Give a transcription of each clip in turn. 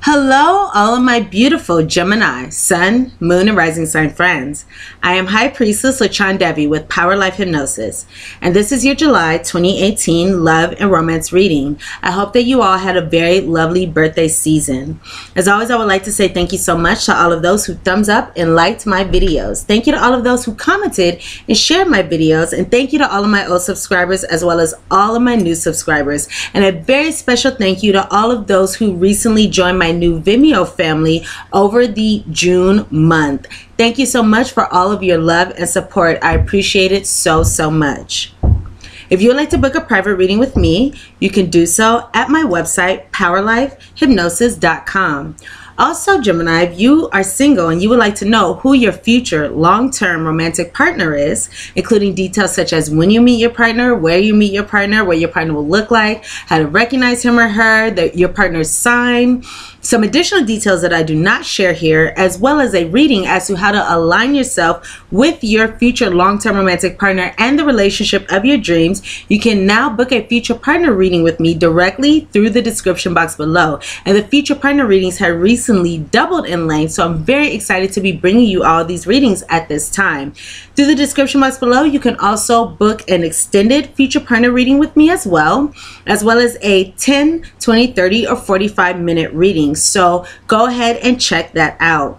Hello, all of my beautiful Gemini, Sun, Moon, and Rising Sign friends. I am High Priestess LaChondevi with Power Life Hypnosis, and this is your July 2018 love and romance reading. I hope that you all had a very lovely birthday season. As always, I would like to say thank you so much to all of those who thumbs up and liked my videos. Thank you to all of those who commented and shared my videos, and thank you to all of my old subscribers as well as all of my new subscribers. And a very special thank you to all of those who recently joined my new Vimeo family over the June month. Thank you so much for all of your love and support. I appreciate it so much. If you would like to book a private reading with me, you can do so at my website, POWERLIFEHYPNOSIS.com. Also, Gemini, if you are single and you would like to know who your future long-term romantic partner is, including details such as when you meet your partner, where you meet your partner, what your partner will look like, how to recognize him or her, your partner's sign, some additional details that I do not share here, as well as a reading as to how to align yourself with your future long-term romantic partner and the relationship of your dreams, you can now book a future partner reading with me directly through the description box below. And the future partner readings have recently doubled in length, so I'm very excited to be bringing you all these readings at this time. Through the description box below, you can also book an extended future partner reading with me as well as a 10, 20, 30, or 45-minute reading. So go ahead and check that out.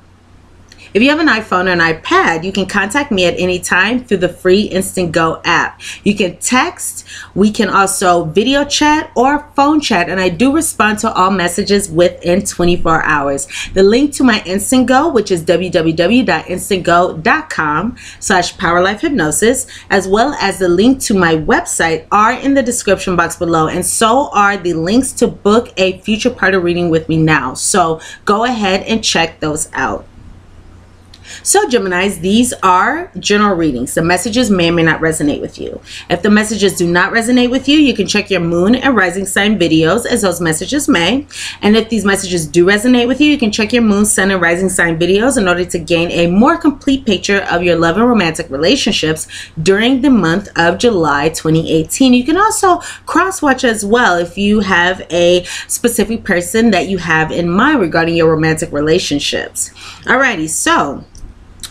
If you have an iPhone or an iPad, you can contact me at any time through the free Instant Go app. You can text, we can also video chat or phone chat, and I do respond to all messages within 24 hours. The link to my Instant Go, which is www.instantgo.com/powerlifehypnosis, as well as the link to my website are in the description box below, and so are the links to book a future partner reading with me now. So go ahead and check those out. So Geminis, these are general readings. The messages may or may not resonate with you. If the messages do not resonate with you, you can check your moon and rising sign videos, as those messages may. And if these messages do resonate with you, you can check your moon, sun, and rising sign videos in order to gain a more complete picture of your love and romantic relationships during the month of July 2018. You can also cross-watch as well if you have a specific person that you have in mind regarding your romantic relationships. Alrighty, so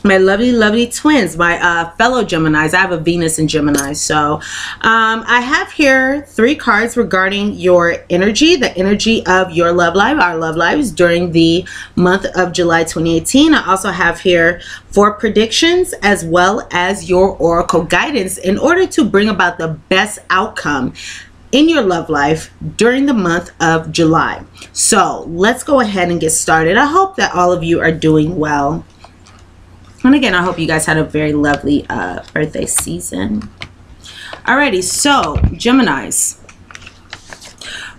my lovely twins, my fellow Geminis. I have a Venus in Gemini, so I have here 3 cards regarding your energy, the energy of your love life, our love lives during the month of July 2018. I also have here 4 predictions as well as your oracle guidance in order to bring about the best outcome in your love life during the month of July. So let's go ahead and get started. I hope that all of you are doing well. And again, I hope you guys had a very lovely birthday season. Alrighty, so Geminis,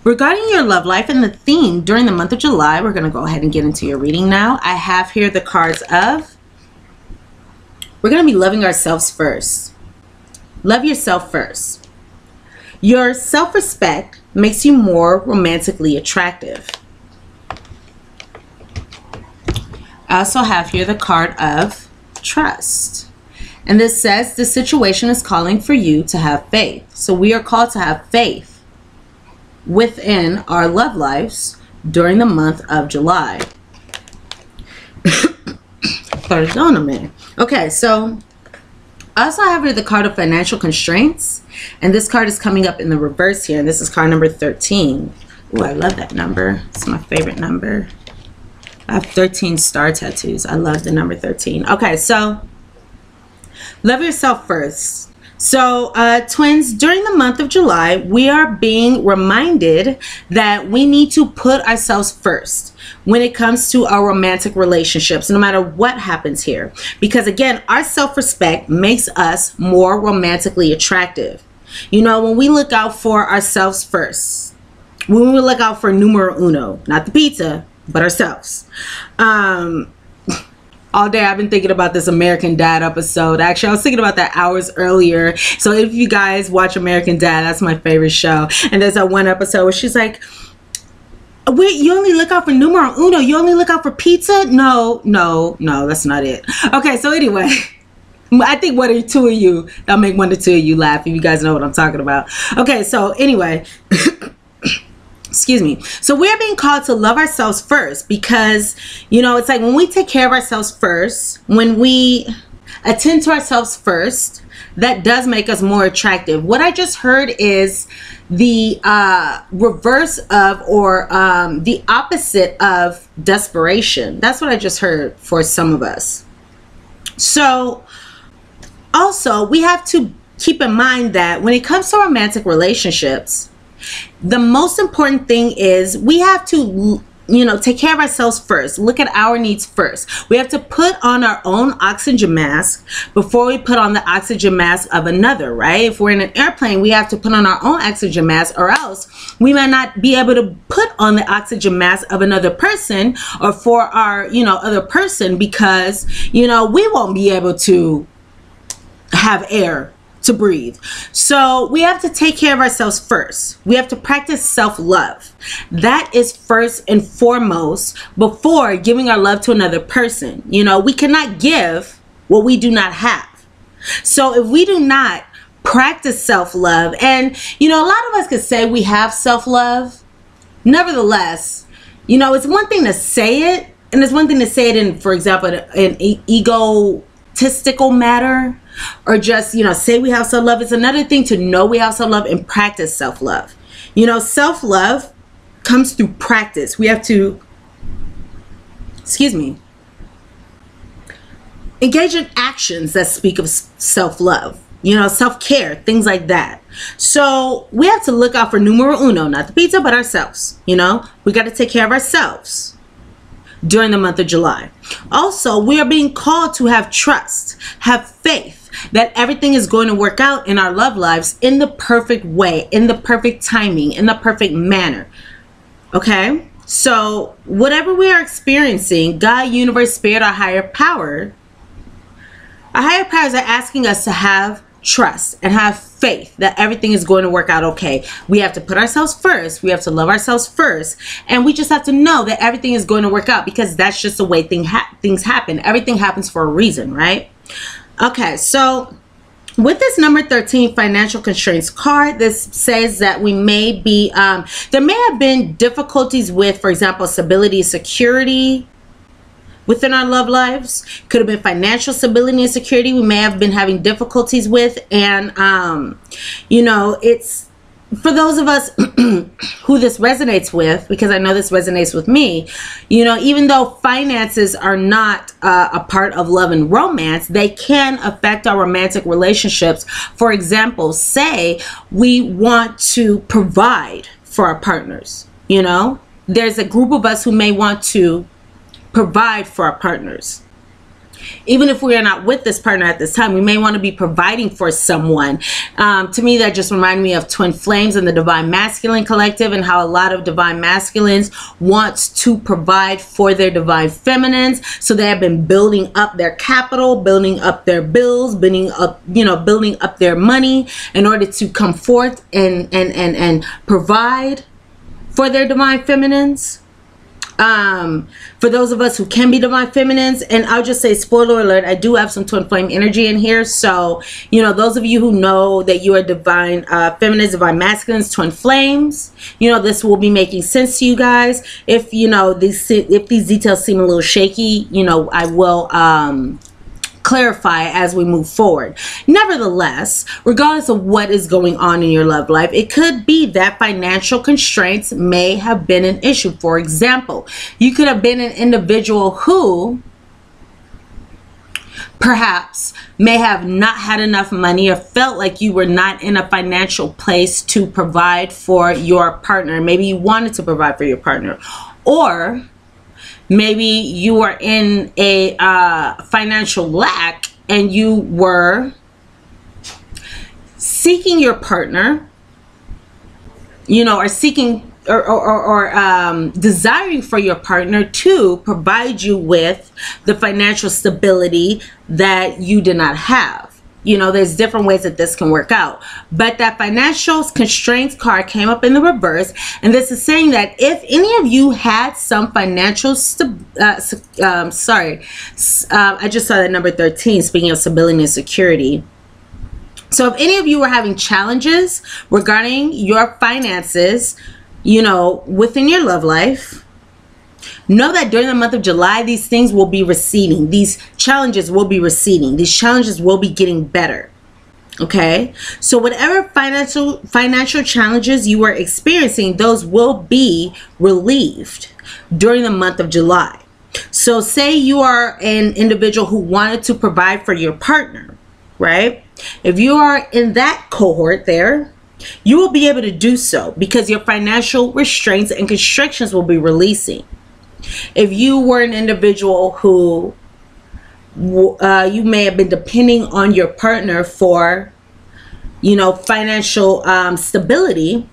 regarding your love life and the theme during the month of July, we're going to go ahead and get into your reading now. I have here the cards of, we're going to be loving ourselves first. Love yourself first. Your self-respect makes you more romantically attractive. I also have here the card of trust, and this says the situation is calling for you to have faith. So we are called to have faith within our love lives during the month of July. Perdóname. Okay, so I also have here the card of financial constraints, and this card is coming up in the reverse here, and this is card number 13. Oh, I love that number. It's my favorite number. I have 13 star tattoos. I love the number 13. Okay, so love yourself first. So twins, during the month of July, we are being reminded that we need to put ourselves first when it comes to our romantic relationships, no matter what happens here. Because again, our self-respect makes us more romantically attractive. You know, when we look out for ourselves first, when we look out for numero uno, not the pizza, but ourselves. All day I've been thinking about this American Dad episode. Actually, I was thinking about that hours earlier. So if you guys watch American Dad, that's my favorite show. And there's that one episode where she's like, wait, you only look out for numero uno? You only look out for pizza? No, that's not it. Okay, so anyway, I think one or two of you, I'll make 1 or 2 of you laugh if you guys know what I'm talking about. Okay, so anyway. excuse me. So we're being called to love ourselves first, because, you know, it's like when we take care of ourselves first, when we attend to ourselves first, that does make us more attractive. What I just heard is the reverse of, or the opposite of desperation. That's what I just heard for some of us. So also, we have to keep in mind that when it comes to romantic relationships, the most important thing is we have to, you know, take care of ourselves first. Look at our needs first. We have to put on our own oxygen mask before we put on the oxygen mask of another, right? If we're in an airplane, we have to put on our own oxygen mask, or else we might not be able to put on the oxygen mask of another person, or for our, you know, other person, because, you know, we won't be able to have air to breathe. So we have to take care of ourselves first. We have to practice self-love. That is first and foremost before giving our love to another person. You know, we cannot give what we do not have. So if we do not practice self-love, and, you know, a lot of us could say we have self-love, nevertheless, you know, it's one thing to say it, and it's one thing to say it in, for example, an egotistical matter, or just, you know, say we have self-love. It's another thing to know we have self-love and practice self-love. You know, self-love comes through practice. We have to, excuse me, engage in actions that speak of self-love, you know, self-care, things like that. So we have to look out for numero uno, not the pizza, but ourselves. You know, we got to take care of ourselves during the month of July. Also, we are being called to have trust, have faith that everything is going to work out in our love lives in the perfect way, in the perfect timing, in the perfect manner. Okay? So whatever we are experiencing, God, universe, spirit, our higher powers are asking us to have trust and have faith that everything is going to work out okay. We have to put ourselves first. We have to love ourselves first. And we just have to know that everything is going to work out, because that's just the way things happen. Everything happens for a reason, right? Okay, so with this number 13 financial constraints card, this says that we may be, there may have been difficulties with, for example, stability, security within our love lives. Could have been financial stability and security we may have been having difficulties with. And, you know, it's for those of us who this resonates with, because I know this resonates with me, you know, even though finances are not a part of love and romance, they can affect our romantic relationships. For example, say we want to provide for our partners. You know, there's a group of us who may want to provide for our partners. Even if we are not with this partner at this time, we may want to be providing for someone. To me, that just reminded me of twin flames and the divine masculine collective, and how a lot of divine masculines wants to provide for their divine feminines. So they have been building up their capital, building up their bills, building up, you know, building up their money in order to come forth and provide for their divine feminines. For those of us who can be divine feminines, and I'll just say, spoiler alert, I do have some twin flame energy in here. So, you know, those of you who know that you are divine feminines, divine masculines, twin flames, you know, this will be making sense to you guys. If, you know, if these details seem a little shaky, you know, I will clarify as we move forward. Nevertheless, regardless of what is going on in your love life, it could be that financial constraints may have been an issue. For example, you could have been an individual who perhaps may have not had enough money, or felt like you were not in a financial place to provide for your partner. Maybe you wanted to provide for your partner, or maybe you are in a financial lack and you were seeking your partner, you know, or seeking or desiring for your partner to provide you with the financial stability that you did not have. You know, there's different ways that this can work out. But that financial constraints card came up in the reverse. And this is saying that if any of you had some financial, I just saw that number 13, speaking of stability and security. So if any of you were having challenges regarding your finances, you know, within your love life, know that during the month of July, these things will be receding. These challenges will be receding. These challenges will be getting better. Okay, so whatever financial challenges you are experiencing, those will be relieved during the month of July. So say you are an individual who wanted to provide for your partner, right? If you are in that cohort there, you will be able to do so because your financial restraints and constrictions will be releasing. If you were an individual who you may have been depending on your partner for, you know, financial stability,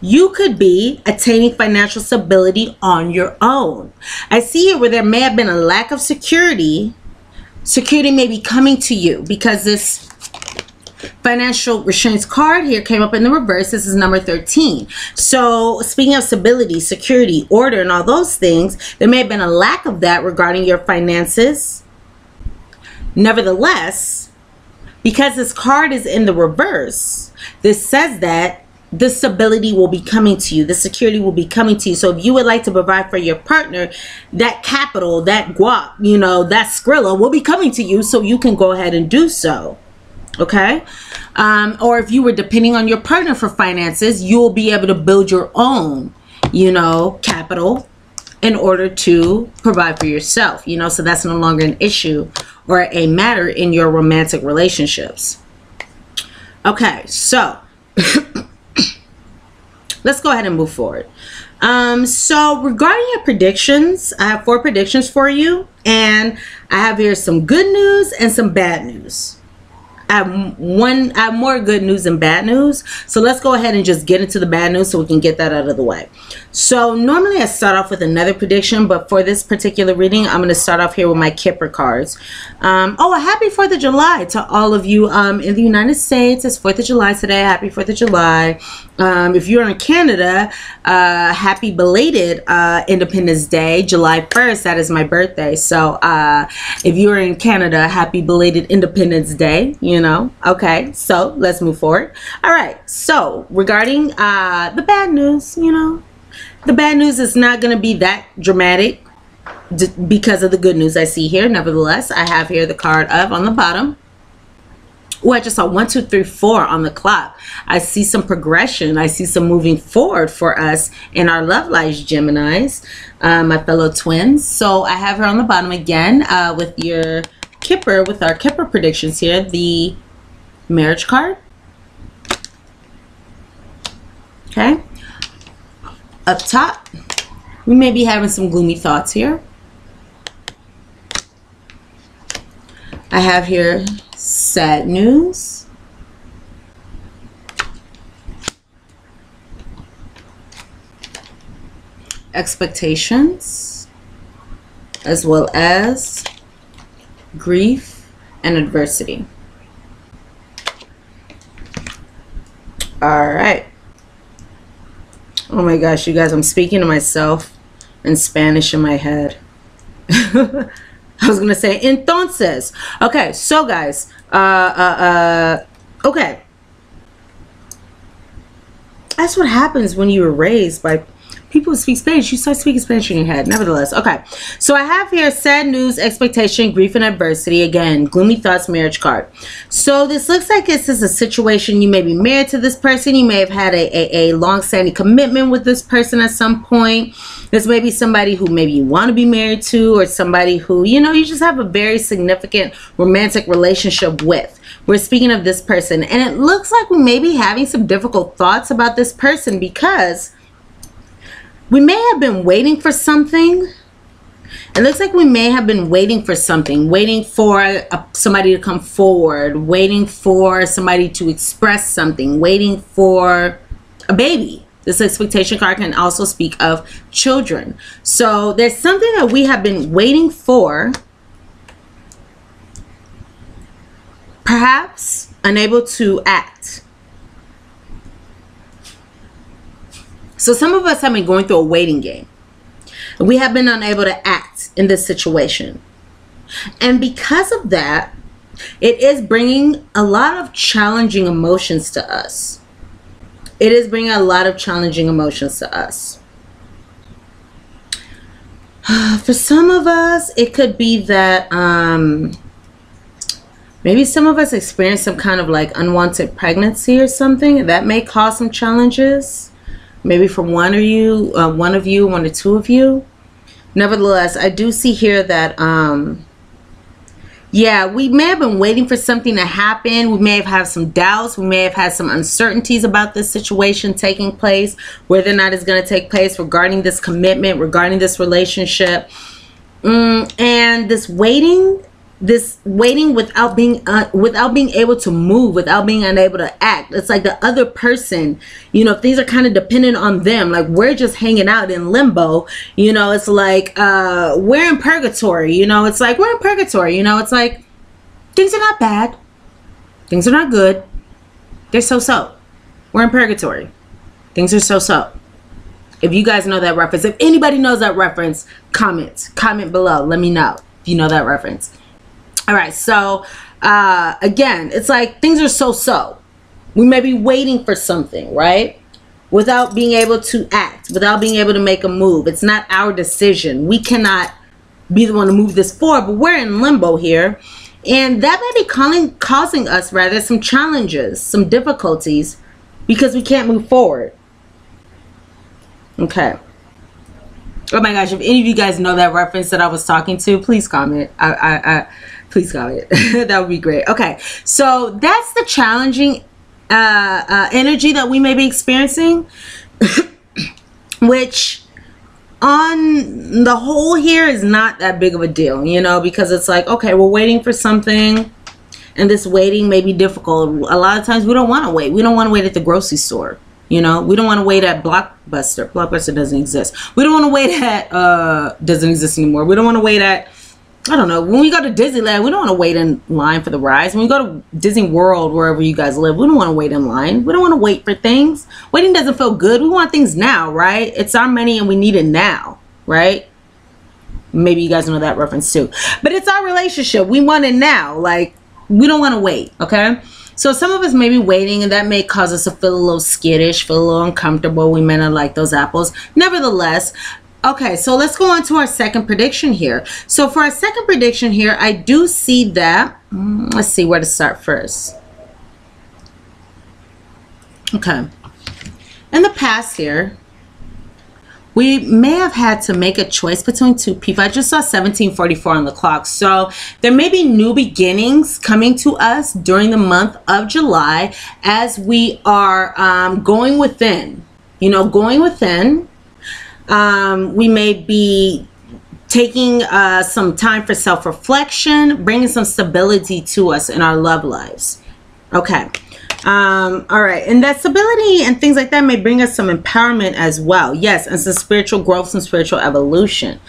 you could be attaining financial stability on your own. I see it where there may have been a lack of security. Security may be coming to you because this financial restraints card here came up in the reverse. This is number 13. So speaking of stability, security, order, and all those things, there may have been a lack of that regarding your finances. Nevertheless, because this card is in the reverse, this says that the stability will be coming to you. The security will be coming to you. So if you would like to provide for your partner, that capital, that guap, you know, that Skrilla will be coming to you, so you can go ahead and do so. Okay? Or if you were depending on your partner for finances, you'll be able to build your own, you know, capital in order to provide for yourself, you know, so that's no longer an issue or a matter in your romantic relationships. Okay, so let's go ahead and move forward. So regarding your predictions, I have 4 predictions for you, and I have here some good news and some bad news. I have more good news than bad news. So let's go ahead and just get into the bad news so we can get that out of the way. So normally I start off with another prediction, but for this particular reading, I'm going to start off here with my Kipper cards. Oh, a happy 4th of July to all of you in the United States. It's 4th of July today. Happy 4th of July. If you're in Canada, happy belated Independence Day, July 1st. That is my birthday. So if you're in Canada, happy belated Independence Day, you know. Okay, so let's move forward. All right, so regarding the bad news, you know, the bad news is not going to be that dramatic because of the good news I see here. Nevertheless, I have here the card of on the bottom. Oh, I just saw 1, 2, 3, 4 on the clock. I see some progression. I see some moving forward for us in our love lives, Geminis, my fellow twins. So I have her on the bottom again with your Kipper, with our Kipper predictions here, the marriage card. Okay. Up top, we may be having some gloomy thoughts here. I have here sad news. Expectations, as well as grief and adversity. All right. Oh my gosh, you guys, I'm speaking to myself in Spanish in my head. I was gonna say entonces. Okay, so guys, okay, that's what happens when you were raised by people who speak Spanish. You start speaking Spanish in your head. Nevertheless, okay, so I have here sad news, expectation, grief, and adversity. Again, gloomy thoughts, marriage card. So this looks like this is a situation. You may be married to this person. You may have had a long-standing commitment with this person at some point. This may be somebody who maybe you want to be married to, or somebody who, you know, you just have a very significant romantic relationship with. We're speaking of this person, and it looks like we may be having some difficult thoughts about this person because we may have been waiting for something. It looks like we may have been waiting for something, waiting for somebody to come forward, waiting for somebody to express something, waiting for a baby. This expectation card can also speak of children. So there's something that we have been waiting for, perhaps unable to act. So some of us have been going through a waiting game. We have been unable to act in this situation. And because of that, it is bringing a lot of challenging emotions to us. it is bringing a lot of challenging emotions to us. For some of us, it could be that maybe some of us experience some kind of like unwanted pregnancy or something. That may cause some challenges. Maybe for one of you, one or two of you. Nevertheless, I do see here that yeah, we may have been waiting for something to happen. We may have had some doubts. We may have had some uncertainties about this situation taking place, whether or not it's going to take place, regarding this commitment, regarding this relationship. And this waiting without being able to move, without being unable to act. It's like the other person, you know, things are kind of dependent on them. Like we're just hanging out in limbo, you know. It's like we're in purgatory, you know. It's like we're in purgatory, you know. It's like things are not bad, things are not good, they're so. We're in purgatory, things are so. If you guys know that reference, if anybody knows that reference, comment below, let me know if you know that reference. All right, so again, it's like things are so. We may be waiting for something, right? Without being able to act, without being able to make a move. It's not our decision. We cannot be the one to move this forward, but we're in limbo here. And that may be causing us, rather, some challenges, some difficulties, because we can't move forward. Okay. Oh my gosh, if any of you guys know that reference that I was talking to, please comment. Please comment. That would be great. Okay, so that's the challenging energy that we may be experiencing, which on the whole here is not that big of a deal, you know, because it's like, okay, we're waiting for something, and this waiting may be difficult. A lot of times we don't want to wait. We don't want to wait at the grocery store. You know, we don't want to wait at Blockbuster. Blockbuster doesn't exist. We don't want to wait at, doesn't exist anymore. We don't want to wait at, I don't know, when we go to Disneyland, we don't want to wait in line for the rides. When we go to Disney World, wherever you guys live, we don't want to wait in line. We don't want to wait for things. Waiting doesn't feel good. We want things now, right? It's our money and we need it now, right? Maybe you guys know that reference too. But it's our relationship. We want it now. Like, we don't want to wait, okay? So some of us may be waiting, and that may cause us to feel a little skittish, feel a little uncomfortable. We may not like those apples. Nevertheless, okay, so let's go on to our second prediction here. So for our second prediction here, I do see that, let's see where to start first. Okay. In the past here, we may have had to make a choice between two people. I just saw 1744 on the clock. So there may be new beginnings coming to us during the month of July as we are going within. You know, going within. We may be taking some time for self-reflection, bringing some stability to us in our love lives. Okay. All right, and that stability and things like that may bring us some empowerment as well. Yes, and some spiritual growth, some spiritual evolution.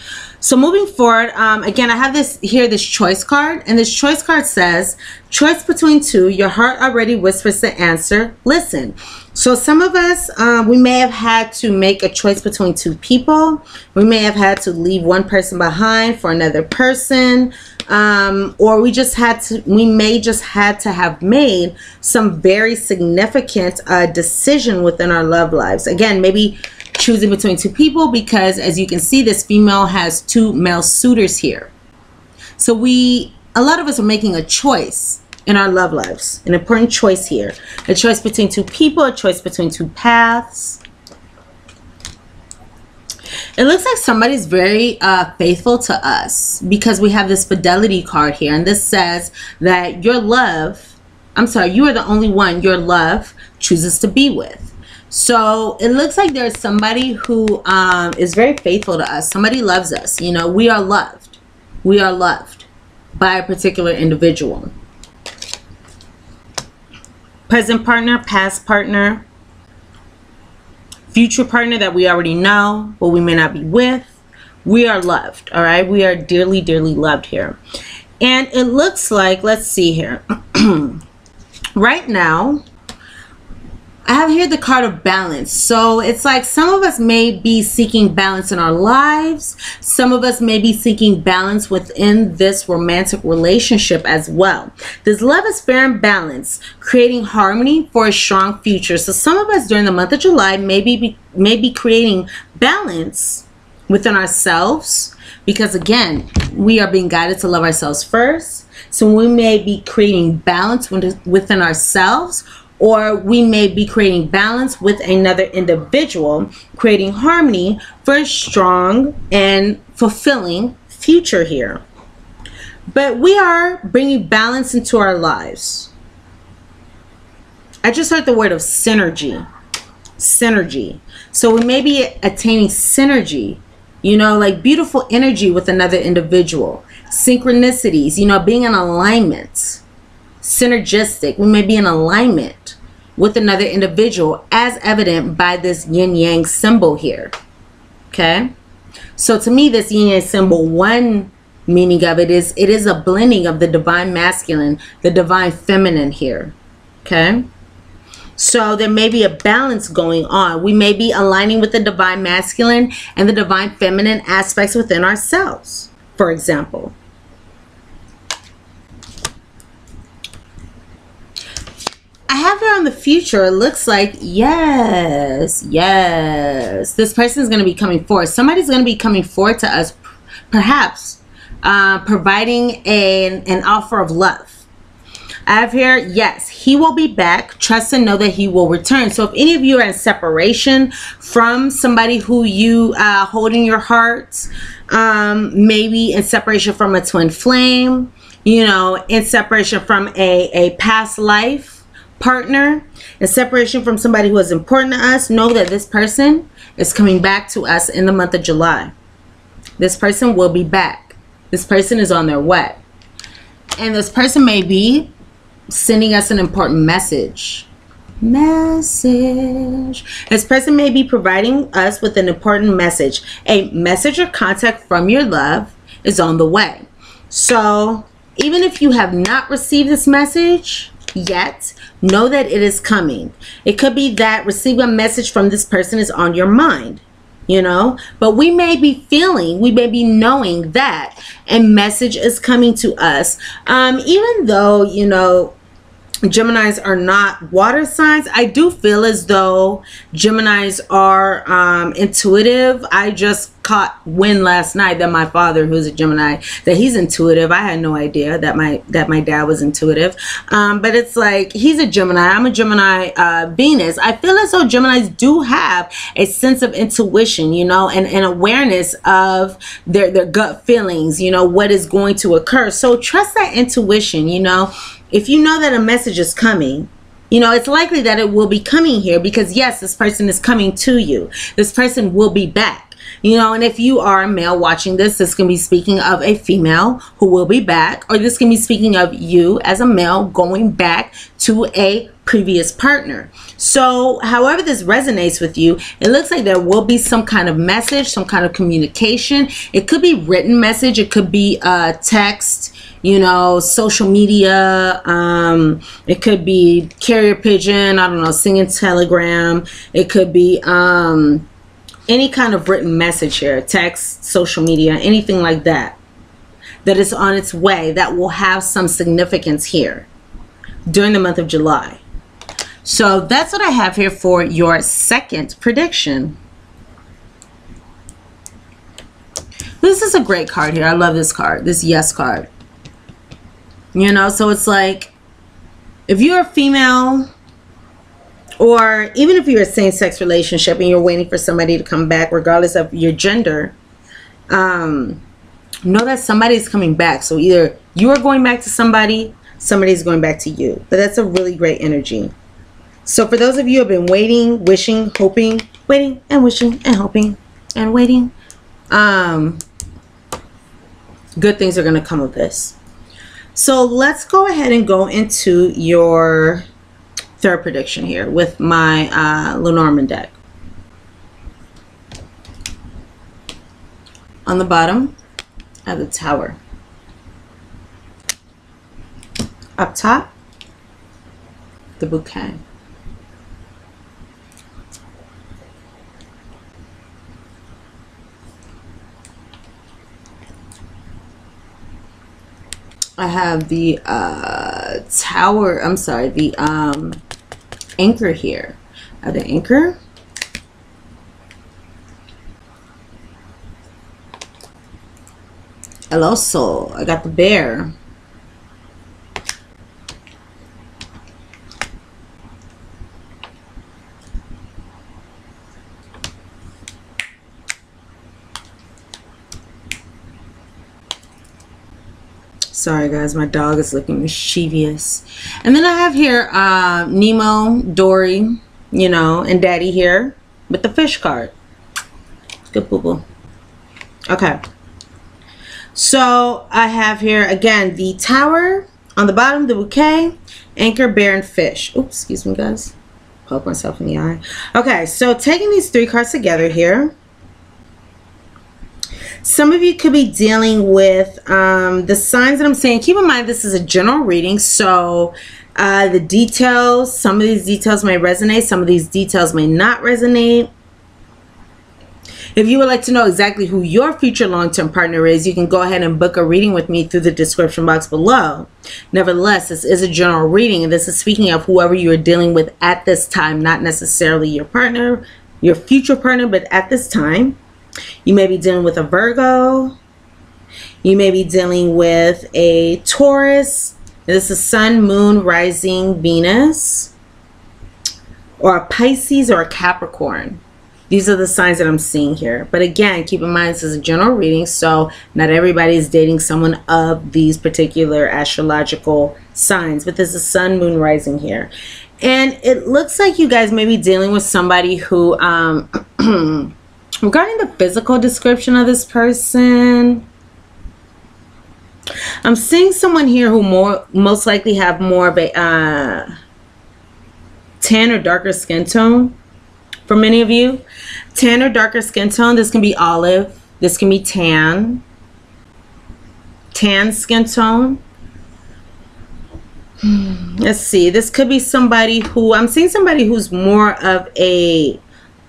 So moving forward, again, I have this choice card, and this choice card says, choice between two, your heart already whispers the answer, listen. So some of us, we may have had to make a choice between two people. We may have had to leave one person behind for another person. Or we may just had to have made some very significant decision within our love lives. Again, maybe choosing between two people, because as you can see, this female has two male suitors here. So a lot of us are making a choice in our love lives, an important choice here, a choice between two people, a choice between two paths. It looks like somebody's very faithful to us, because we have this fidelity card here, and this says that you are the only one your love chooses to be with. So it looks like there's somebody who is very faithful to us. Somebody loves us. You know, we are loved. We are loved by a particular individual. Present partner, past partner, future partner that we already know, but we may not be with. We are loved, all right? We are dearly, dearly loved here. And it looks like, let's see here. Right now, I have here the card of balance. So it's like some of us may be seeking balance in our lives. Some of us may be seeking balance within this romantic relationship as well. This love is fair and balanced, creating harmony for a strong future. So some of us during the month of July may be creating balance within ourselves, because again, we are being guided to love ourselves first. So we may be creating balance within ourselves, or we may be creating balance with another individual, creating harmony for a strong and fulfilling future here. But we are bringing balance into our lives. I just heard the word of synergy. Synergy. So we may be attaining synergy, you know, like beautiful energy with another individual. Synchronicities, you know, being in alignment. Synergistic. We may be in alignment with another individual, as evident by this yin yang symbol here. Okay, so to me, this yin yang symbol, one meaning of it is a blending of the divine masculine, the divine feminine here. Okay, so there may be a balance going on. We may be aligning with the divine masculine and the divine feminine aspects within ourselves, for example. I have here on the future, it looks like, yes, this person is going to be coming forward. Somebody's going to be coming forward to us, perhaps providing an offer of love. I have here, yes, he will be back. Trust and know that he will return. So if any of you are in separation from somebody who you hold in your heart, maybe in separation from a twin flame, you know, in separation from a past life partner, and separation from somebody who is important to us, know that this person is coming back to us in the month of July. This person will be back. This person is on their way. And this person may be sending us an important message. This person may be providing us with an important message. A message or contact from your love is on the way. So even if you have not received this message yet, know that it is coming. It could be that receiving a message from this person is on your mind, you know, but we may be knowing that a message is coming to us. Even though, you know, Geminis are not water signs, I do feel as though Geminis are intuitive. I just caught wind last night that my father, who's a Gemini, that he's intuitive. I had no idea that my dad was intuitive. But it's like, he's a Gemini. I'm a Gemini Venus. I feel as though Geminis do have a sense of intuition, you know, and awareness of their gut feelings, you know, what is going to occur. So trust that intuition, you know. If you know that a message is coming, you know, it's likely that it will be coming here, because yes, this person is coming to you. This person will be back, you know. And if you are a male watching this, this can be speaking of a female who will be back, or this can be speaking of you as a male going back to a previous partner. So however this resonates with you, it looks like there will be some kind of message, some kind of communication. It could be written message, it could be text, you know, social media, it could be carrier pigeon, I don't know, singing telegram, it could be any kind of written message here, text, social media, anything like that, that is on its way, that will have some significance here during the month of July. So that's what I have here for your second prediction. This is a great card here. I love this card, this yes card. You know, so it's like, if you're a female, or even if you're a same-sex relationship and you're waiting for somebody to come back, regardless of your gender, know that somebody's coming back. So either you are going back to somebody, somebody's going back to you. But that's a really great energy. So for those of you who have been waiting, wishing, hoping, waiting and wishing and hoping and waiting, good things are going to come of this. So let's go ahead and go into your third prediction here with my Lenormand deck. On the bottom, I have the Tower. Up top, the Bouquet. I have the tower, I'm sorry, the anchor here. I have the anchor. Hello, soul. I got the bear. Sorry guys, my dog is looking mischievous. And then I have here Nemo, Dory, you know, and Daddy here with the fish card. Good boo boo. Okay. So I have here again the tower on the bottom, the bouquet, anchor, bear, and fish. Oops, excuse me guys. Poke myself in the eye. Okay, so taking these 3 cards together here. Some of you could be dealing with the signs that I'm saying. Keep in mind, this is a general reading. So the details, some of these details may resonate. Some of these details may not resonate. If you would like to know exactly who your future long-term partner is, you can go ahead and book a reading with me through the description box below. Nevertheless, this is a general reading, and this is speaking of whoever you are dealing with at this time, not necessarily your partner, your future partner, but at this time. You may be dealing with a Virgo. You may be dealing with a Taurus. This is Sun, Moon, Rising, Venus. Or a Pisces or a Capricorn. These are the signs that I'm seeing here. But again, keep in mind this is a general reading, so not everybody is dating someone of these particular astrological signs. But this is Sun, Moon, Rising here. And it looks like you guys may be dealing with somebody who... regarding the physical description of this person, I'm seeing someone here who most likely have more of a tan or darker skin tone. For many of you, tan or darker skin tone. This can be olive. This can be tan. Tan skin tone. Let's see. This could be somebody who, I'm seeing somebody who's more of a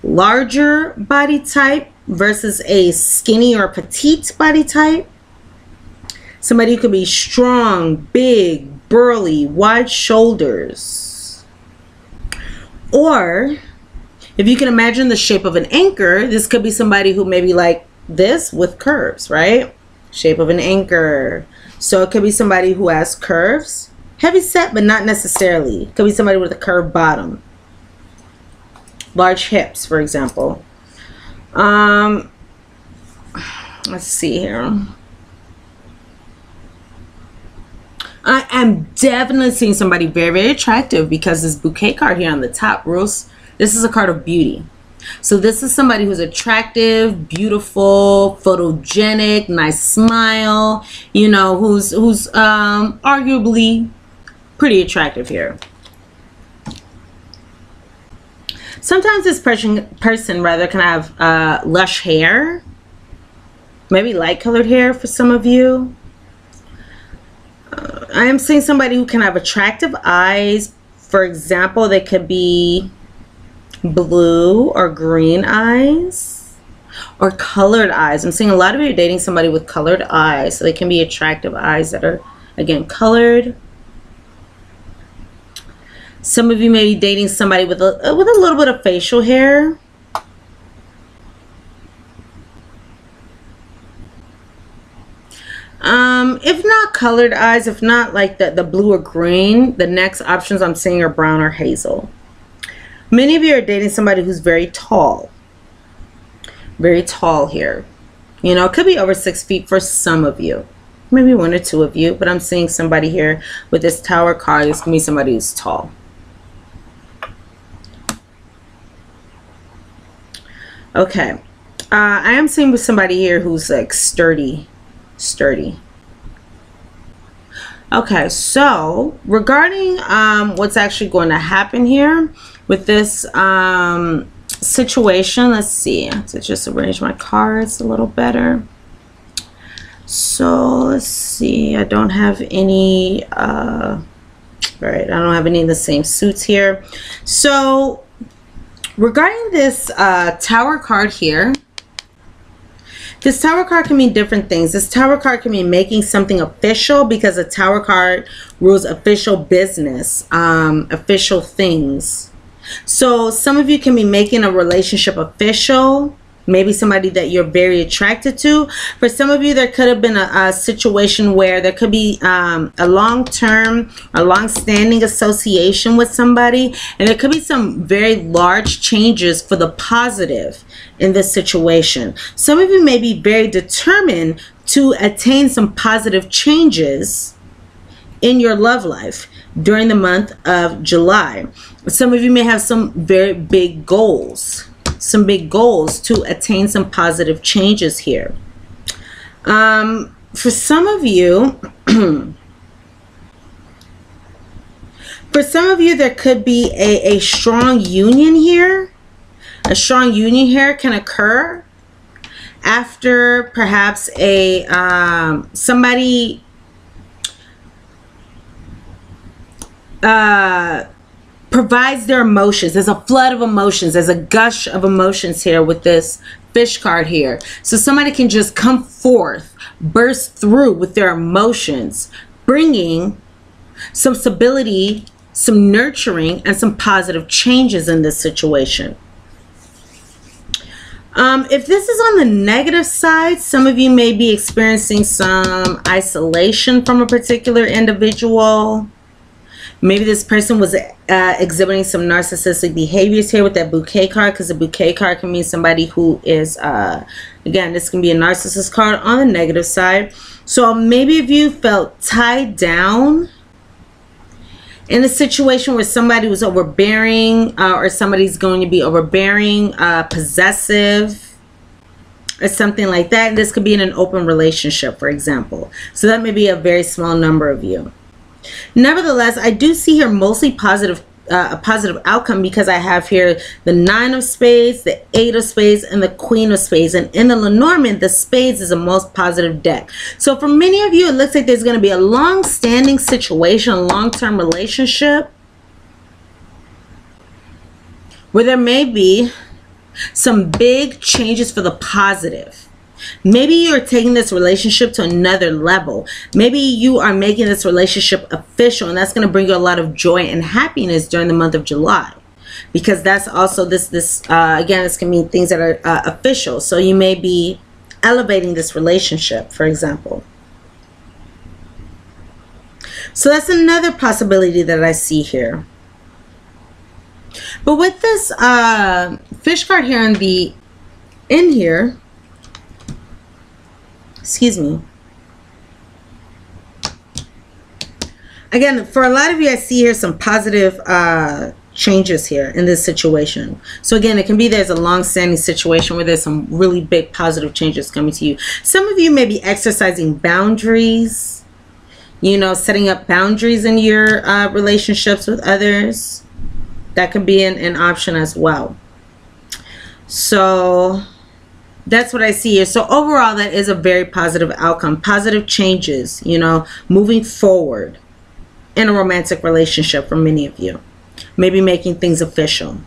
larger body type versus a skinny or petite body type. Somebody who could be strong, big, burly, wide shoulders. Or if you can imagine the shape of an anchor, this could be somebody who maybe like this with curves, right? Shape of an anchor. So it could be somebody who has curves, heavy set, but not necessarily. It could be somebody with a curved bottom. Large hips, for example. Let's see here. I am definitely seeing somebody very, very attractive because this bouquet card here on the top, Rose, this is a card of beauty. So this is somebody who's attractive, beautiful, photogenic, nice smile, you know, who's arguably pretty attractive here. Sometimes this person rather can have lush hair, maybe light colored hair for some of you. I am seeing somebody who can have attractive eyes. For example, they could be blue or green eyes or colored eyes. I'm seeing a lot of you are dating somebody with colored eyes. So they can be attractive eyes that are, again, colored. Some of you may be dating somebody with a little bit of facial hair. If not colored eyes, if not like the blue or green, the next options I'm seeing are brown or hazel. Many of you are dating somebody who's very tall. Very tall here. You know, it could be over 6 feet for some of you. Maybe 1 or 2 of you, but I'm seeing somebody here with this tower card. This can be somebody who's tall. Okay, I am seeing with somebody here who's like sturdy. Okay, so regarding what's actually going to happen here with this situation, let's see. I have to just arrange my cards a little better. So let's see. I don't have any. Right, I don't have any of the same suits here. So regarding this tower card here, This Tower card can mean different things. This Tower card can mean making something official, because a Tower card rules official business, official things. So some of you can be making a relationship official. Maybe somebody that you're very attracted to. For some of you, there could have been a situation where there could be a long-term, a long-standing association with somebody, and there could be some very large changes for the positive in this situation. Some of you may be very determined to attain some positive changes in your love life during the month of July. Some of you may have some very big goals. Some big goals to attain some positive changes here. For some of you, there could be a strong union here. A strong union here can occur after perhaps a somebody provides their emotions. There's a flood of emotions. There's a gush of emotions here with this fish card here. So somebody can just come forth, burst through with their emotions, bringing some stability, some nurturing, and some positive changes in this situation. If this is on the negative side, some of you may be experiencing some isolation from a particular individual. Maybe this person was exhibiting some narcissistic behaviors here with that bouquet card, because the bouquet card can mean somebody who is, again, this can be a narcissist card on the negative side. So maybe if you felt tied down in a situation where somebody was overbearing, or somebody's going to be overbearing, possessive, or something like that. And this could be in an open relationship, for example. So that may be a very small number of you. Nevertheless, I do see here mostly positive, a positive outcome, because I have here the 9 of spades, the 8 of spades, and the Queen of spades. And in the Lenormand, the spades is the most positive deck. So for many of you, it looks like there's going to be a long-standing situation, a long-term relationship, where there may be some big changes for the positive. Maybe you're taking this relationship to another level. Maybe you are making this relationship official, and that's going to bring you a lot of joy and happiness during the month of July, because that's also again, this can mean things that are official. So you may be elevating this relationship, for example. So that's another possibility that I see here. But with this fish card here in here, excuse me. Again, for a lot of you, I see here some positive changes here in this situation. So again, it can be there's a long-standing situation where there's some really big positive changes coming to you. Some of you may be exercising boundaries, you know, setting up boundaries in your relationships with others. That could be an option as well. So that's what I see here. So overall, that is a very positive outcome. Positive changes, you know, moving forward in a romantic relationship for many of you. Maybe making things official.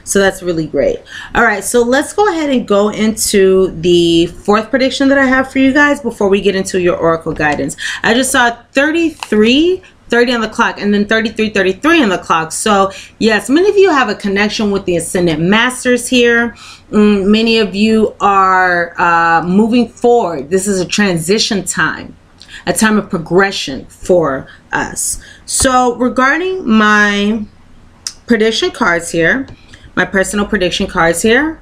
So that's really great. All right, so let's go ahead and go into the fourth prediction that I have for you guys before we get into your oracle guidance. I just saw 33, 30 on the clock, and then 33, 33 on the clock. So yes, many of you have a connection with the Ascendant Masters here. Many of you are moving forward. This is a transition time, a time of progression for us. So regarding my prediction cards here, my personal prediction cards here,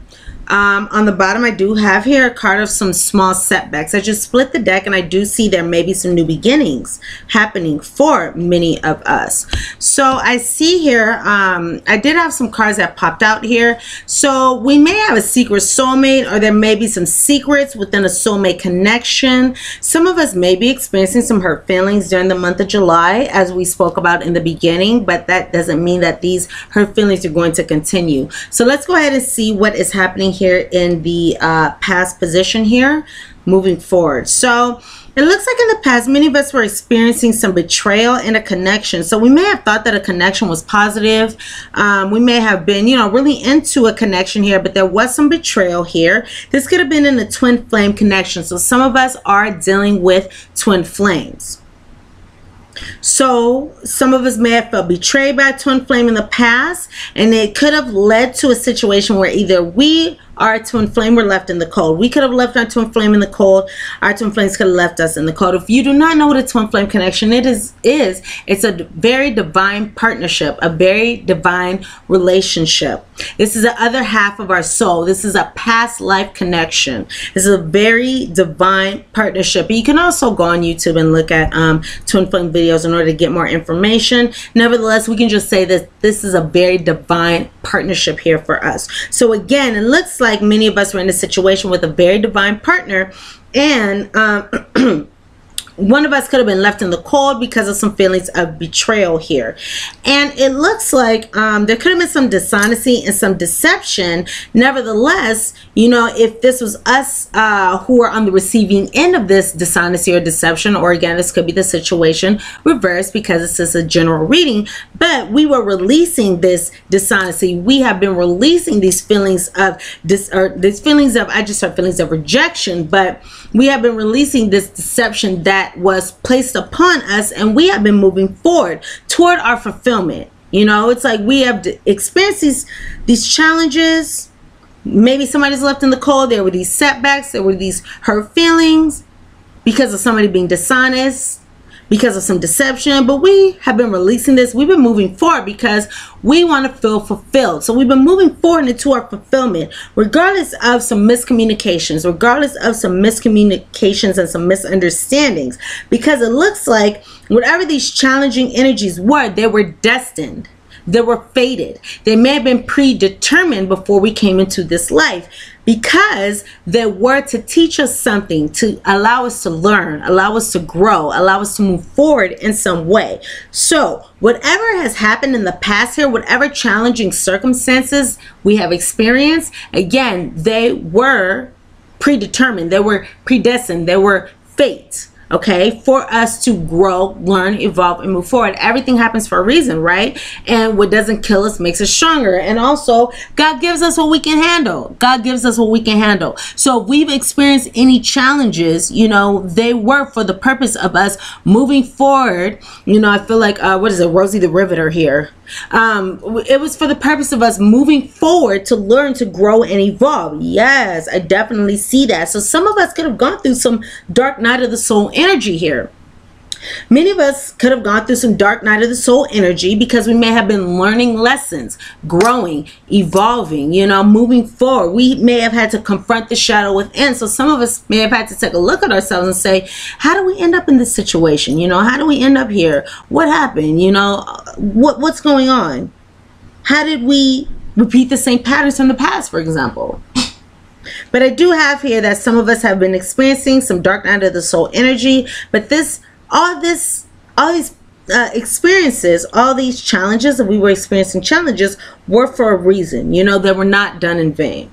on the bottom I do have here a card of some small setbacks. I just split the deck and I do see there may be some new beginnings happening for many of us. So I see here, I did have some cards that popped out here. So we may have a secret soulmate, or there may be some secrets within a soulmate connection. Some of us may be experiencing some hurt feelings during the month of July, as we spoke about in the beginning, but that doesn't mean that these hurt feelings are going to continue. So let's go ahead and see what is happening here in the past position here, moving forward. So it looks like in the past, many of us were experiencing some betrayal in a connection. So we may have thought that a connection was positive. We may have been, you know, really into a connection here, but there was some betrayal here. This could have been in a twin flame connection. So some of us are dealing with twin flames. So some of us may have felt betrayed by a twin flame in the past, and it could have led to a situation where either we, our twin flame, were left in the cold. We could have left our twin flame in the cold. Our twin flames could have left us in the cold. If you do not know what a twin flame connection is, it's a very divine partnership, a very divine relationship. This is the other half of our soul. This is a past life connection. This is a very divine partnership. You can also go on YouTube and look at twin flame videos in order to get more information. Nevertheless, we can just say that this is a very divine partnership here for us. So again, it looks like many of us were in a situation with a very divine partner, and one of us could have been left in the cold because of some feelings of betrayal here. And it looks like there could have been some dishonesty and some deception. Nevertheless, you know, if this was us who are on the receiving end of this dishonesty or deception, or again, this could be the situation reversed because this is a general reading, but we were releasing this dishonesty. We have been releasing these feelings of these feelings of, I just heard feelings of rejection, but we have been releasing this deception that was placed upon us, and we have been moving forward toward our fulfillment. You know, it's like we have experienced these challenges. Maybe somebody's left in the cold. There were these setbacks. There were these hurt feelings because of somebody being dishonest, because of some deception, but we have been releasing this. We've been moving forward because we want to feel fulfilled. So we've been moving forward into our fulfillment, regardless of some miscommunications, and some misunderstandings, because it looks like whatever these challenging energies were, they were destined. They were fated. They may have been predetermined before we came into this life, because they were to teach us something, to allow us to learn, allow us to grow, allow us to move forward in some way. So whatever has happened in the past here, whatever challenging circumstances we have experienced, again, they were predetermined, they were predestined, they were fate. Okay, for us to grow, learn, evolve, and move forward. Everything happens for a reason, right? And what doesn't kill us makes us stronger. And also, God gives us what we can handle. God gives us what we can handle. So if we've experienced any challenges, you know, they were for the purpose of us moving forward. You know, I feel like, what is it, Rosie the Riveter here? It was for the purpose of us moving forward to learn, to grow, and evolve. Yes, I definitely see that. So some of us could have gone through some dark night of the soul energy here. Many of us could have gone through some dark night of the soul energy because we may have been learning lessons, growing, evolving, you know, moving forward. We may have had to confront the shadow within. So some of us may have had to take a look at ourselves and say, how do we end up in this situation? You know, how do we end up here? What happened? You know, what's going on? How did we repeat the same patterns from the past, for example? But I do have here that some of us have been experiencing some dark night of the soul energy, but all these experiences, all these challenges that we were experiencing, challenges were for a reason. You know, they were not done in vain.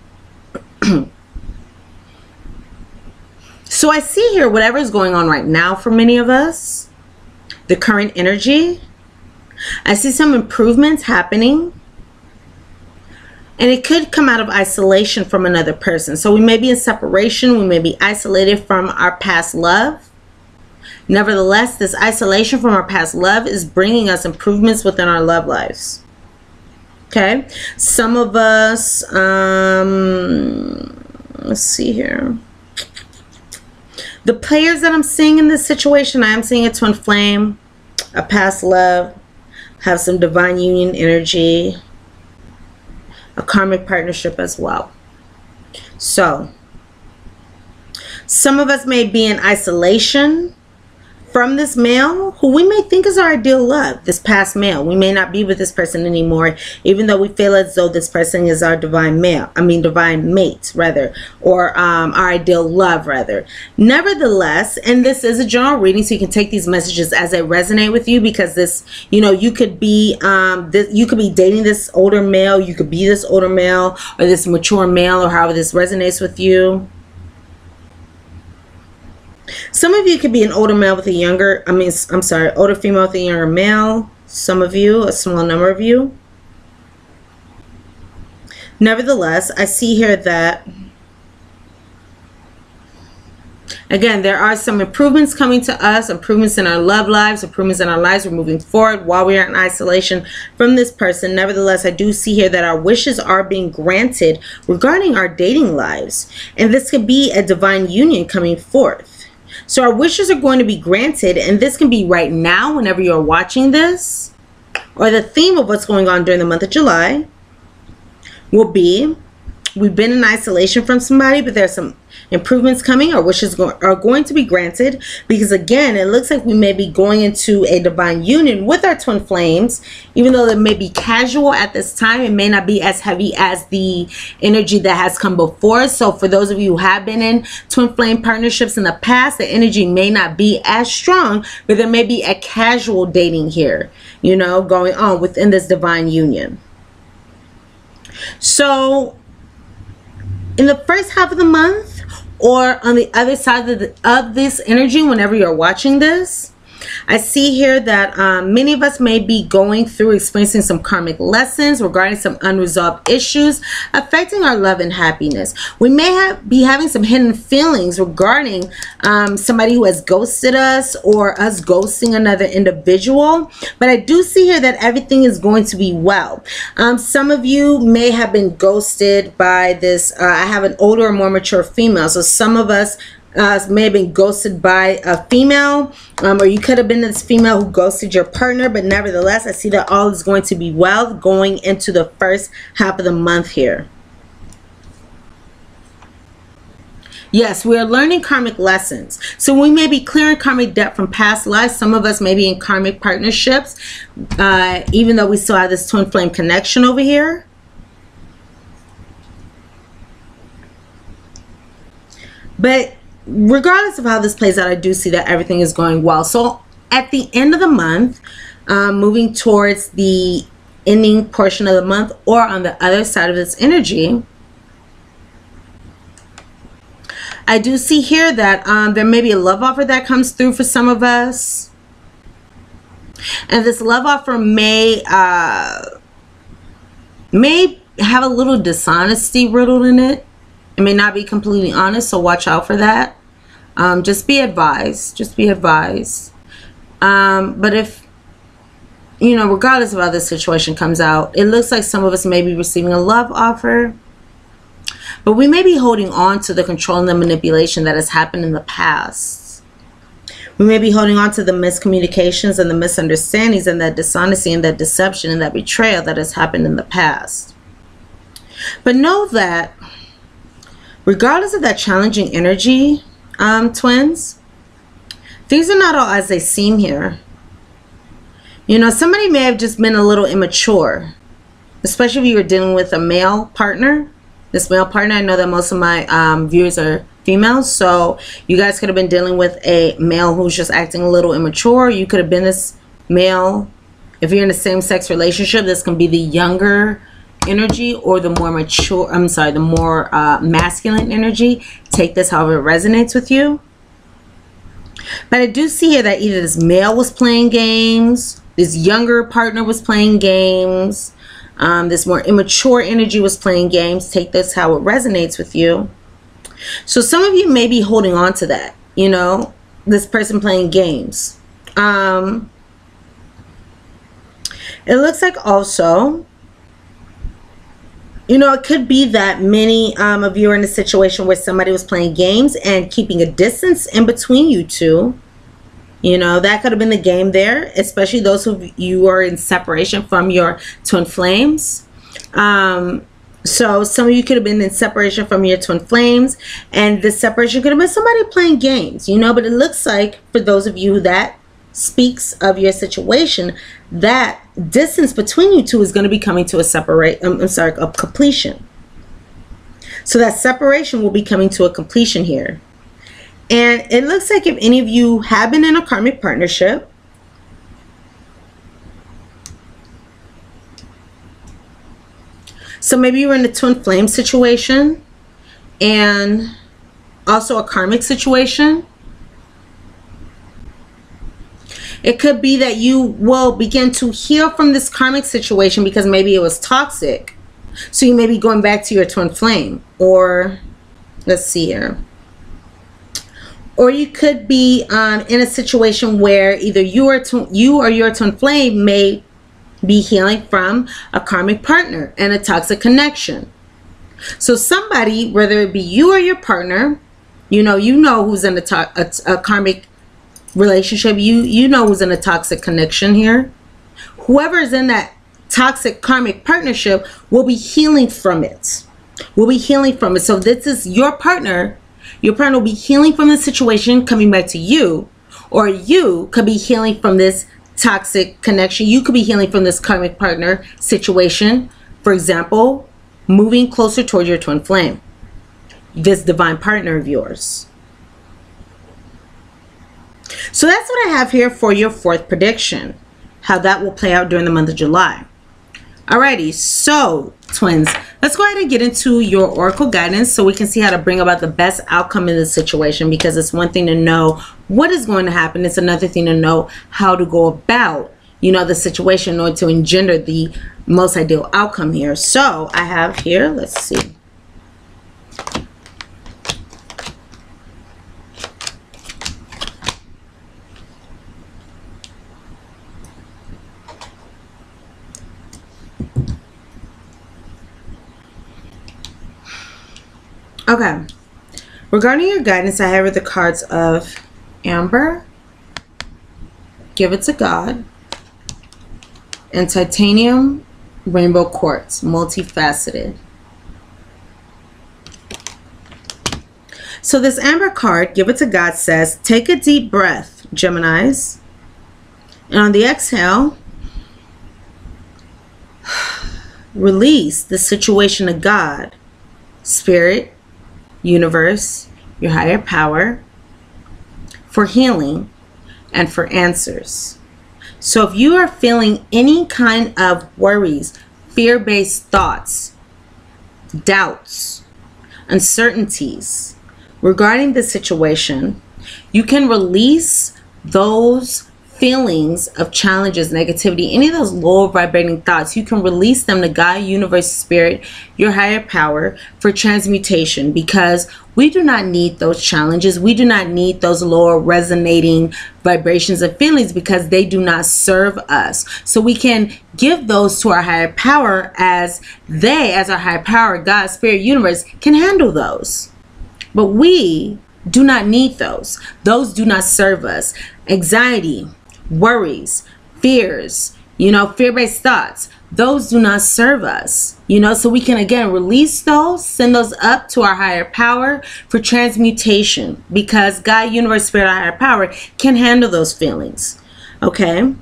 So I see here whatever is going on right now for many of us, the current energy. I see some improvements happening. And it could come out of isolation from another person. So we may be in separation. We may be isolated from our past love. Nevertheless, this isolation from our past love is bringing us improvements within our love lives. Okay. Some of us, let's see here. The players that I'm seeing in this situation, I am seeing a twin flame, a past love, have some divine union energy, a karmic partnership as well. So some of us may be in isolation from this male who we may think is our ideal love, this past male. We may not be with this person anymore, even though we feel as though this person is our divine mate, rather, or our ideal love, rather. Nevertheless, and this is a general reading, so you can take these messages as they resonate with you, because this, you know, you could be you could be dating this older male, you could be this older male, or this mature male, or however this resonates with you. Some of you could be an older male with a younger, older female with a younger male. Some of you, a small number of you. Nevertheless, I see here that, again, there are some improvements coming to us, improvements in our love lives, improvements in our lives. We're moving forward while we are in isolation from this person. Nevertheless, I do see here that our wishes are being granted regarding our dating lives. And this could be a divine union coming forth. So our wishes are going to be granted, and this can be right now whenever you're watching this, or the theme of what's going on during the month of July will be, we've been in isolation from somebody, but there's some improvements coming. Our wishes are going to be granted, because again, it looks like we may be going into a divine union with our twin flames. Even though it may be casual at this time, it may not be as heavy as the energy that has come before. So for those of you who have been in twin flame partnerships in the past, the energy may not be as strong, but there may be a casual dating here, you know, going on within this divine union. So in the first half of the month, or on the other side of this energy, whenever you're watching this, I see here that many of us may be going through, experiencing some karmic lessons regarding some unresolved issues affecting our love and happiness. We may be having some hidden feelings regarding somebody who has ghosted us, or us ghosting another individual. But I do see here that everything is going to be well. Some of you may have been ghosted by this, I have an older or more mature female. So some of us may have been ghosted by a female, or you could have been this female who ghosted your partner. But nevertheless, I see that all is going to be well going into the first half of the month here. Yes, we are learning karmic lessons. So we may be clearing karmic debt from past lives. Some of us may be in karmic partnerships, even though we still have this twin flame connection over here. But regardless of how this plays out, I do see that everything is going well. So at the end of the month, moving towards the ending portion of the month, or on the other side of this energy, I do see here that there may be a love offer that comes through for some of us. And this love offer may have a little dishonesty riddled in it. It may not be completely honest, so watch out for that. Just be advised. Just be advised. But if, you know, regardless of how this situation comes out, it looks like some of us may be receiving a love offer. But we may be holding on to the control and the manipulation that has happened in the past. We may be holding on to the miscommunications and the misunderstandings and that dishonesty and that deception and that betrayal that has happened in the past. But know that regardless of that challenging energy, twins, things are not all as they seem here. You know, somebody may have just been a little immature, especially if you were dealing with a male partner. This male partner, I know that most of my viewers are females, so you guys could have been dealing with a male who's just acting a little immature. You could have been this male, if you're in a same-sex relationship, this can be the younger energy or the more mature, the more masculine energy. Take this however it resonates with you. But I do see here that either this male was playing games, this younger partner was playing games, this more immature energy was playing games. Take this how it resonates with you. So some of you may be holding on to that, you know, this person playing games. It looks like also, you know, it could be that many of you are in a situation where somebody was playing games and keeping a distance in between you two. You know, that could have been the game there, especially those who you are in separation from your twin flames. So some of you could have been in separation from your twin flames, and this separation could have been somebody playing games, you know, but it looks like for those of you that speaks of your situation, that distance between you two is going to be coming to a completion. So that separation will be coming to a completion here. And it looks like if any of you have been in a karmic partnership, so maybe you were in a twin flame situation and also a karmic situation. It could be that you will begin to heal from this karmic situation because maybe it was toxic. So you may be going back to your twin flame, or let's see here. Or you could be in a situation where either you or your twin flame may be healing from a karmic partner and a toxic connection. So somebody, whether it be you or your partner, you know who's in a karmic relationship, you know who's in a toxic connection here. Whoever is in that toxic karmic partnership will be healing from it. So this is your partner. Your partner will be healing from the situation, coming back to you, or you could be healing from this toxic connection. You could be healing from this karmic partner situation. For example, moving closer toward your twin flame, this divine partner of yours. So that's what I have here for your fourth prediction, how that will play out during the month of July. Alrighty, so twins, let's go ahead and get into your oracle guidance so we can see how to bring about the best outcome in this situation, because it's one thing to know what is going to happen. It's another thing to know how to go about, the situation in order to engender the most ideal outcome here. So I have here, let's see. Okay, regarding your guidance, I have the cards of Amber, Give It to God, and Titanium Rainbow Quartz, Multifaceted. So this Amber card, Give It to God, says, take a deep breath, Geminis, and on the exhale, release the situation to God, Spirit, Universe, your higher power, for healing and for answers. So if you are feeling any kind of worries, fear-based thoughts, doubts, uncertainties regarding the situation, you can release those feelings of challenges, negativity, any of those low vibrating thoughts. You can release them to God, Universe, Spirit, your higher power, for transmutation, because we do not need those challenges. We do not need those lower resonating vibrations and feelings, because they do not serve us. So we can give those to our higher power, as our higher power, God, Spirit, Universe, can handle those. But we do not need those. Those do not serve us. Anxiety, worries, fears, fear-based thoughts, those do not serve us, so we can again release those, send those up to our higher power for transmutation, because God, Universe, Spirit, our higher power can handle those feelings. Okay.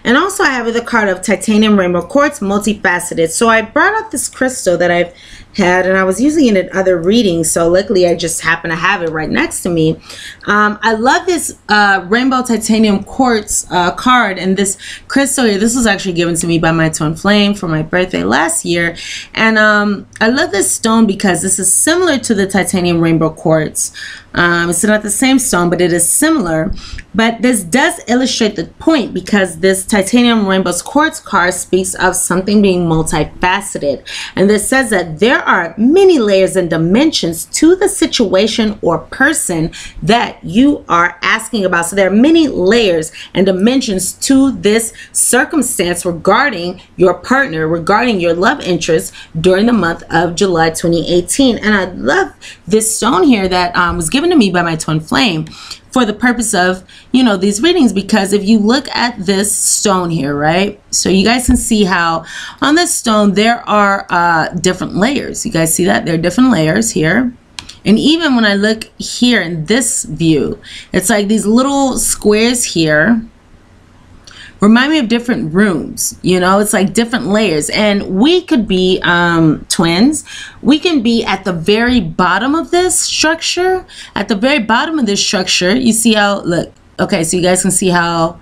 And also I have the card of Titanium Rainbow Quartz, Multifaceted. So I brought up this crystal that I've had, and I was using it in other readings, so luckily I just happen to have it right next to me. I love this Rainbow Titanium Quartz card, and this crystal here, this was actually given to me by my twin flame for my birthday last year. And I love this stone because this is similar to the Titanium Rainbow Quartz. It's not the same stone, but it is similar. But this does illustrate the point, because this Titanium Rainbow Quartz card speaks of something being multifaceted. And this says that there are many layers and dimensions to the situation or person that you are asking about. So there are many layers and dimensions to this circumstance regarding your partner, regarding your love interest during the month of July 2018. And I love this stone here that was given to me by my twin flame for the purpose of, you know, these readings. Because if you look at this stone here, right, so you guys can see how on this stone there are different layers. You guys see that there are different layers here. And even when I look here in this view, it's like these little squares here remind me of different rooms. You know, it's like different layers. And we could be twins. We can be at the very bottom of this structure. At the very bottom of this structure, you see how, look, okay, so you guys can see how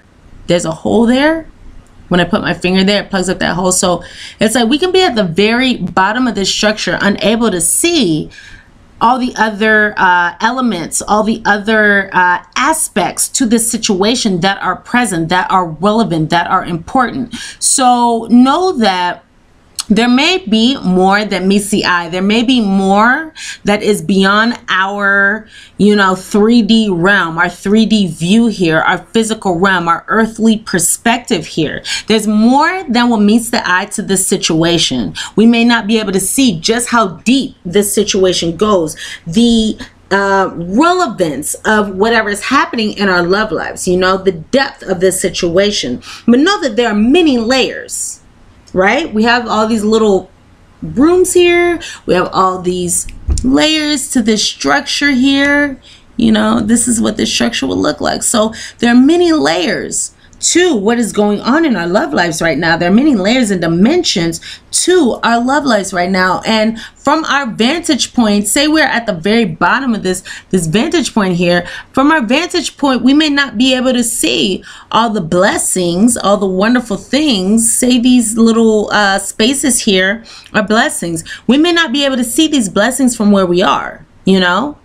there's a hole there. When I put my finger there, it plugs up that hole. So it's like we can be at the very bottom of this structure, unable to see all the other elements, all the other aspects to this situation that are present, that are relevant, that are important. So know that there may be more that meets the eye. There may be more that is beyond our, you know, 3D realm, our 3D view here, our physical realm, our earthly perspective here. There's more than what meets the eye to this situation. We may not be able to see just how deep this situation goes, the relevance of whatever is happening in our love lives, you know, the depth of this situation. But know that there are many layers. Right? We have all these little rooms here. We have all these layers to this structure here. You know, this is what this structure will look like. So there are many layers to what is going on in our love lives right now. There are many layers and dimensions to our love lives right now. And from our vantage point, say we're at the very bottom of this vantage point here, from our vantage point, we may not be able to see all the blessings, all the wonderful things. Say these little spaces here are blessings. We may not be able to see these blessings from where we are, you know?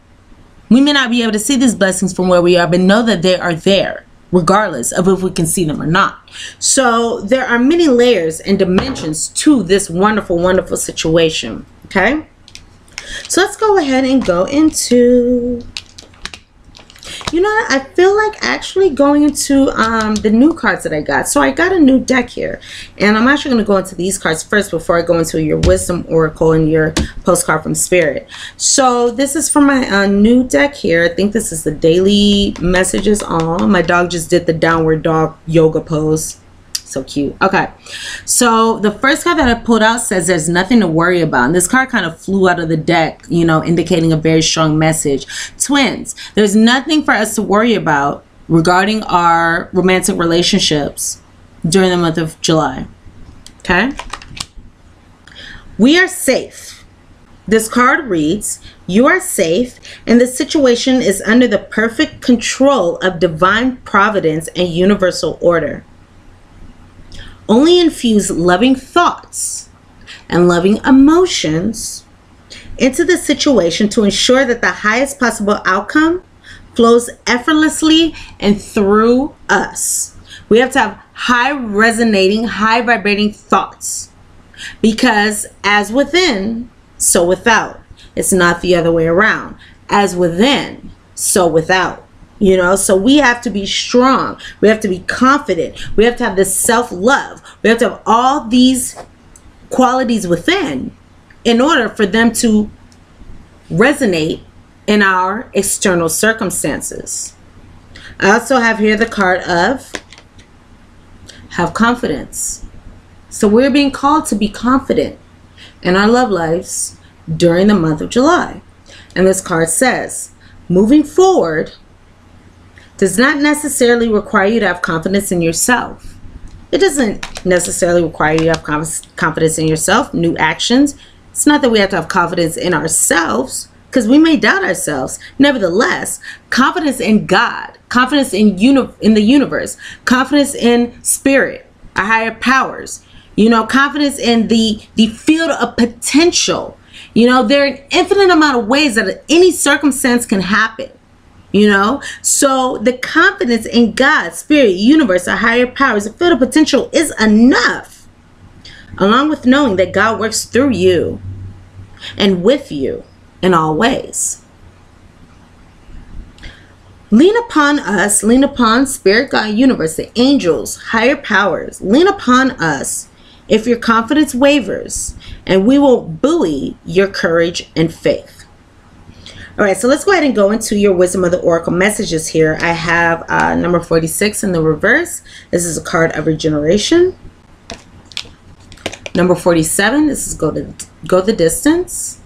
We may not be able to see these blessings from where we are, but know that they are there, regardless of if we can see them or not. So there are many layers and dimensions to this wonderful, wonderful situation. Okay, so let's go ahead and go into, you know what, I feel like actually going into the new cards that I got. So I got a new deck here, and I'm actually going to go into these cards first before I go into your wisdom oracle and your postcard from spirit. So this is from my new deck here. I think this is the daily messages on. My dog just did the downward dog yoga pose. So cute. Okay, so the first card that I pulled out says there's nothing to worry about, and this card kind of flew out of the deck, you know, indicating a very strong message. Twins, there's nothing for us to worry about regarding our romantic relationships during the month of July. Okay, we are safe. This card reads, you are safe, and the situation is under the perfect control of divine providence and universal order. Only infuse loving thoughts and loving emotions into the situation to ensure that the highest possible outcome flows effortlessly and through us. We have to have high resonating, high vibrating thoughts, because as within, so without. It's not the other way around. As within, so without. You know, so we have to be strong. We have to be confident. We have to have this self-love. We have to have all these qualities within in order for them to resonate in our external circumstances. I also have here the card of have confidence. So we're being called to be confident in our love lives during the month of July. And this card says, moving forward does not necessarily require you to have confidence in yourself. It doesn't necessarily require you to have confidence in yourself, new actions. It's not that we have to have confidence in ourselves, because we may doubt ourselves. Nevertheless, confidence in God, confidence in the universe, confidence in spirit, our higher powers, you know, confidence in the field of potential. You know, there are an infinite amount of ways that any circumstance can happen. You know, so the confidence in God, spirit, universe, our higher powers, the field of potential is enough, along with knowing that God works through you and with you in all ways. Lean upon us, lean upon spirit, God, universe, the angels, higher powers. Lean upon us if your confidence wavers, and we will buoy your courage and faith. All right, so let's go ahead and go into your Wisdom of the Oracle messages here. I have number 46 in the reverse. This is a card of regeneration. Number 47, this is go the distance.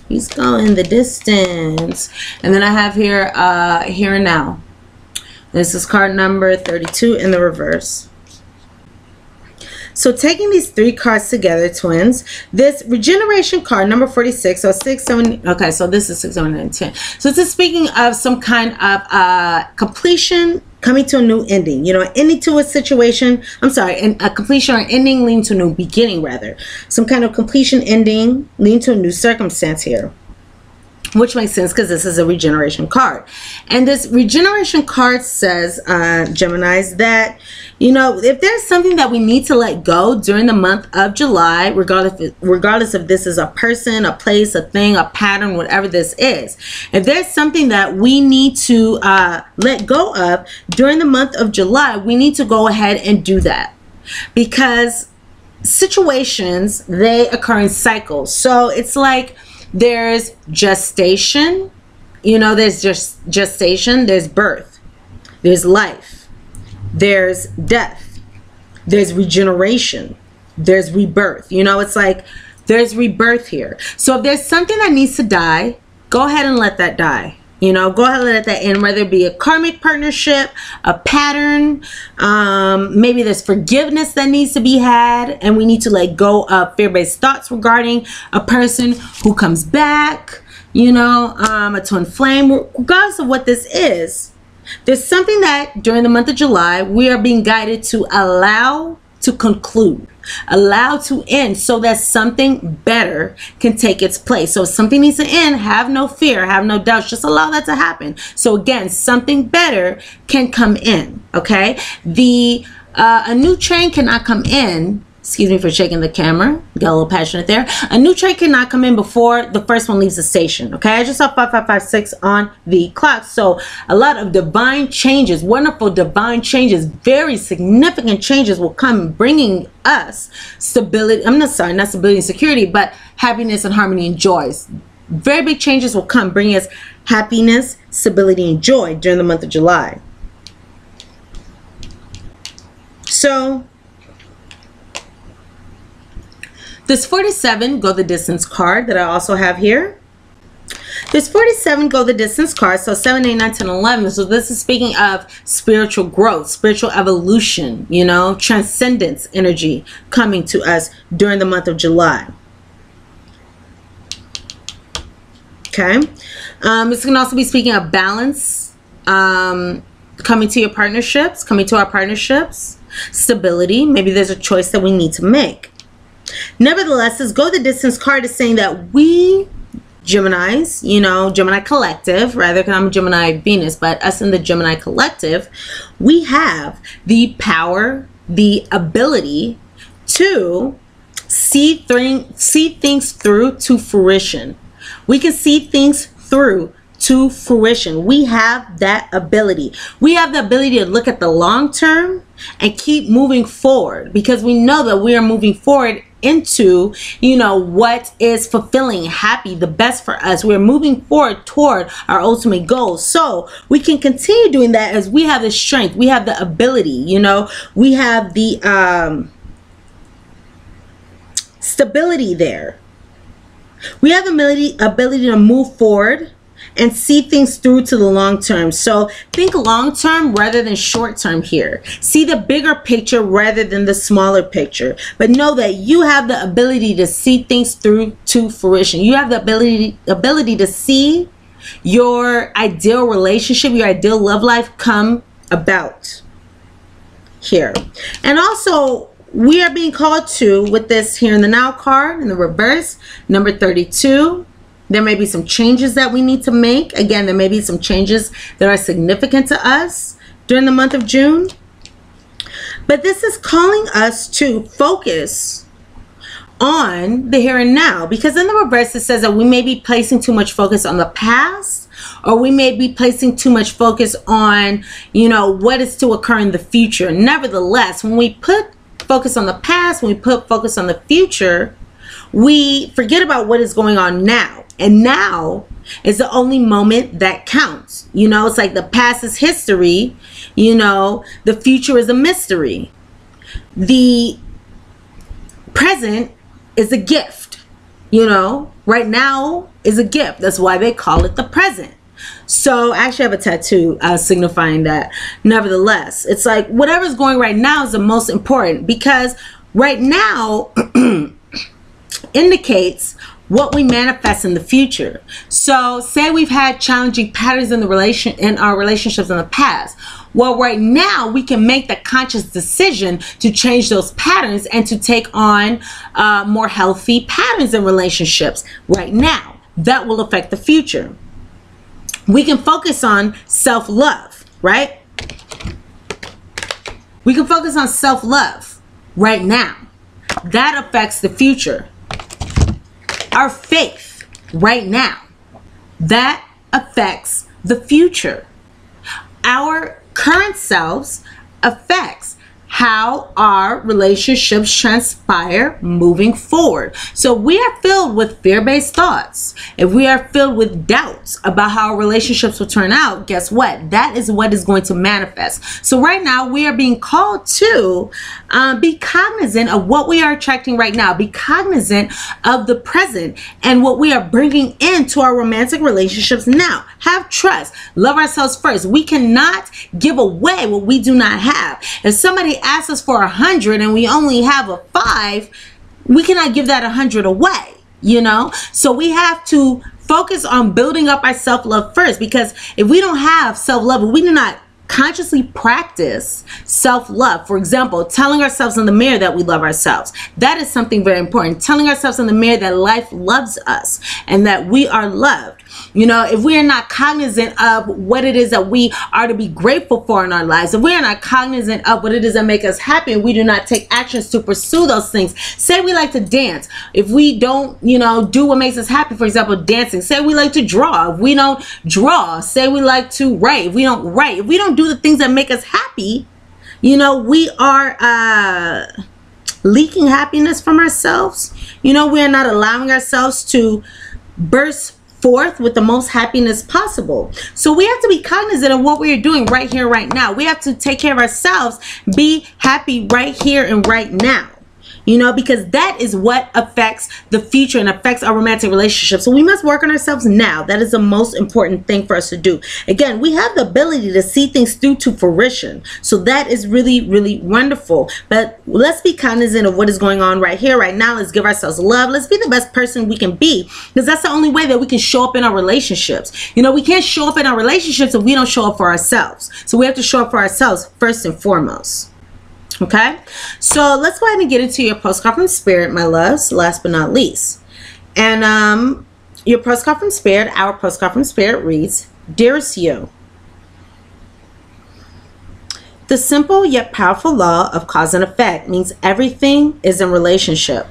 He's going the distance. And then I have here, here and now. This is card number 32 in the reverse. So taking these three cards together, twins, this regeneration card, number 46, so 6, 7, okay, so this is 6, 7, 9, 10. So this is speaking of some kind of completion, coming to a new ending, you know, ending to a situation, I'm sorry, and a completion or ending leading to a new beginning, rather. Some kind of completion, ending, leading to a new circumstance here. Which makes sense because this is a regeneration card. And this regeneration card says, Geminis, that, you know, if there's something that we need to let go during the month of July, regardless if this is a person, a place, a thing, a pattern, whatever this is, if there's something that we need to let go of during the month of July, we need to go ahead and do that. Because situations, they occur in cycles. So it's like, there's gestation, you know, there's just gestation, there's birth, there's life, there's death, there's regeneration, there's rebirth. You know, it's like there's rebirth here. So if there's something that needs to die, go ahead and let that die. You know, go ahead and let that end, whether it be a karmic partnership, a pattern, maybe there's forgiveness that needs to be had, and we need to let go of fear-based thoughts regarding a person who comes back, you know, a twin flame. Regardless of what this is, there's something that during the month of July, we are being guided to allow to conclude, allow to end, so that something better can take its place. So if something needs to end, have no fear, have no doubts, just allow that to happen. So again, something better can come in. Okay, a new train cannot come in. Excuse me for shaking the camera, got a little passionate there. A new train cannot come in before the first one leaves the station. Okay, I just saw 5556 on the clock. So a lot of divine changes, wonderful divine changes, very significant changes will come, bringing us stability. I'm not sorry, not stability and security, but happiness and harmony and joys. Very big changes will come, bringing us happiness, stability, and joy during the month of July. So this 47 go the distance card that I also have here. This 47 go the distance card, so 7, 8, 9, 10, 11. So this is speaking of spiritual growth, spiritual evolution, you know, transcendence energy coming to us during the month of July. Okay. This can also be speaking of balance, coming to your partnerships, coming to our partnerships, stability. Maybe there's a choice that we need to make. Nevertheless, this go the distance card is saying that we Geminis, you know, Gemini collective, rather, because I'm Gemini Venus, but us in the Gemini collective, we have the power, the ability to see things through to fruition. We can see things through to fruition. We have that ability. We have the ability to look at the long term and keep moving forward, because we know that we are moving forward into, you know, what is fulfilling, happy, the best for us. We're moving forward toward our ultimate goals. So we can continue doing that as we have the strength, we have the ability, you know, we have the stability there. We have the ability to move forward and see things through to the long term. So think long term rather than short term here. See the bigger picture rather than the smaller picture. But know that you have the ability to see things through to fruition. You have the ability to see your ideal relationship, your ideal love life come about here. And also, we are being called to, with this here in the now card, in the reverse, number 32. There may be some changes that we need to make. Again, there may be some changes that are significant to us during the month of June. But this is calling us to focus on the here and now. Because in the reverse, it says that we may be placing too much focus on the past, or we may be placing too much focus on, you know, what is to occur in the future. Nevertheless, when we put focus on the past, when we put focus on the future, we forget about what is going on now. And now is the only moment that counts. You know, it's like the past is history. You know, the future is a mystery. The present is a gift. You know, right now is a gift. That's why they call it the present. So I actually have a tattoo signifying that. Nevertheless, it's like whatever's going right now is the most important, because right now indicates what we manifest in the future. So say we've had challenging patterns in our relationships in the past. Well, right now we can make the conscious decision to change those patterns and to take on more healthy patterns in relationships right now. That will affect the future. We can focus on self-love, right? We can focus on self-love right now. That affects the future. Our faith right now, that affects the future. Our current selves affects how our relationships transpire moving forward. So we are filled with fear-based thoughts. If we are filled with doubts about how our relationships will turn out, guess what? That is what is going to manifest. So right now we are being called to be cognizant of what we are attracting right now. Be cognizant of the present and what we are bringing into our romantic relationships now. Have trust. Love ourselves first. We cannot give away what we do not have. If somebody asks us for 100 and we only have a 5, we cannot give that 100 away, you know? So we have to focus on building up our self-love first, because if we don't have self-love, if we do not consciously practice self-love, for example, telling ourselves in the mirror that we love ourselves, that is something very important. Telling ourselves in the mirror that life loves us and that we are loved. You know, if we are not cognizant of what it is that we are to be grateful for in our lives, if we are not cognizant of what it is that make us happy, and we do not take actions to pursue those things. Say we like to dance. If we don't, you know, do what makes us happy, for example, dancing. Say we like to draw. If we don't draw. Say we like to write. If we don't write. If we don't do the things that make us happy, you know, we are leaking happiness from ourselves. You know, we are not allowing ourselves to burst forth with the most happiness possible. So we have to be cognizant of what we are doing right here, right now. We have to take care of ourselves, be happy right here and right now. You know, because that is what affects the future and affects our romantic relationship. So we must work on ourselves now. That is the most important thing for us to do. Again, we have the ability to see things through to fruition. So that is really, really wonderful. But let's be cognizant of what is going on right here, right now. Let's give ourselves love. Let's be the best person we can be, because that's the only way that we can show up in our relationships. You know, we can't show up in our relationships if we don't show up for ourselves. So we have to show up for ourselves first and foremost. Okay, so let's go ahead and get into your postcard from Spirit, my loves, last but not least. And your postcard from Spirit, our postcard from Spirit reads, Dearest you, the simple yet powerful law of cause and effect means everything is in relationship.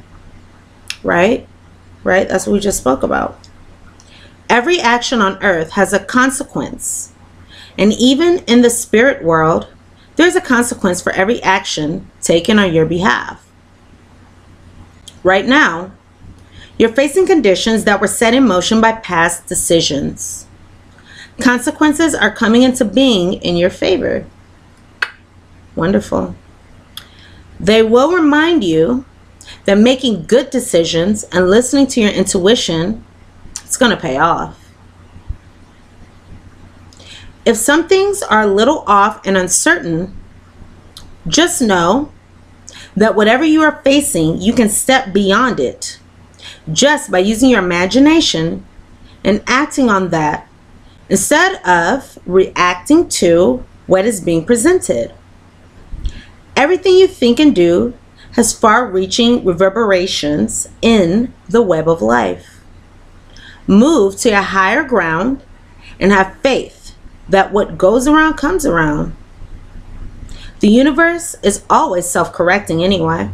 Right? Right? That's what we just spoke about. Every action on earth has a consequence. And even in the spirit world, there's a consequence for every action taken on your behalf. Right now, you're facing conditions that were set in motion by past decisions. Consequences are coming into being in your favor. Wonderful. They will remind you that making good decisions and listening to your intuition, it's going to pay off. If some things are a little off and uncertain, just know that whatever you are facing, you can step beyond it just by using your imagination and acting on that instead of reacting to what is being presented. Everything you think and do has far-reaching reverberations in the web of life. Move to a higher ground and have faith that what goes around comes around. The universe is always self-correcting anyway.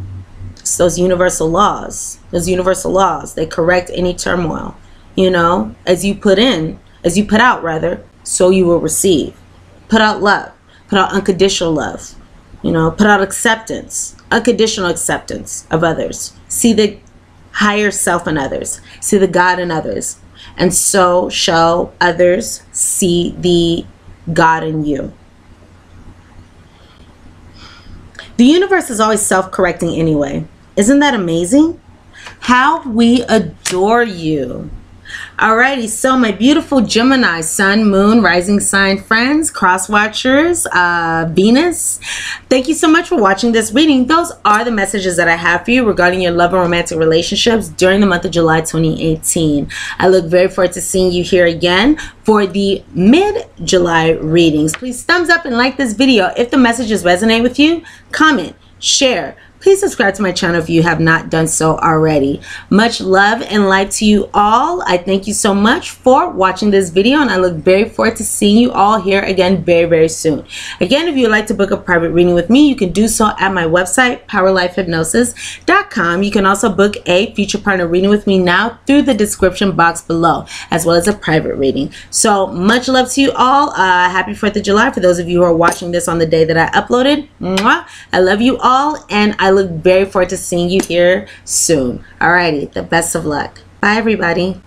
It's those universal laws. Those universal laws, they correct any turmoil. You know, as you put out rather, so you will receive. Put out love. Put out unconditional love. You know, put out acceptance. Unconditional acceptance of others. See the higher self in others. See the God in others. and so shall others see the God in you. The universe is always self-correcting anyway. Isn't that amazing? How we adore you. Alrighty, so my beautiful Gemini, Sun, Moon, Rising Sign friends, cross watchers, Venus, thank you so much for watching this reading. Those are the messages that I have for you regarding your love and romantic relationships during the month of July 2018. I look very forward to seeing you here again for the mid-July readings. Please thumbs up and like this video if the messages resonate with you. Comment, share. Please subscribe to my channel if you have not done so already. Much love and light to you all. I thank you so much for watching this video, and I look very forward to seeing you all here again very, very soon. Again, if you would like to book a private reading with me, you can do so at my website, POWERLIFEHYPNOSIS.com. You can also book a future partner reading with me now through the description box below, as well as a private reading. So much love to you all. Happy 4th of July for those of you who are watching this on the day that I uploaded. Mwah. I love you all, and I look very forward to seeing you here soon. Alrighty, the best of luck. Bye, everybody.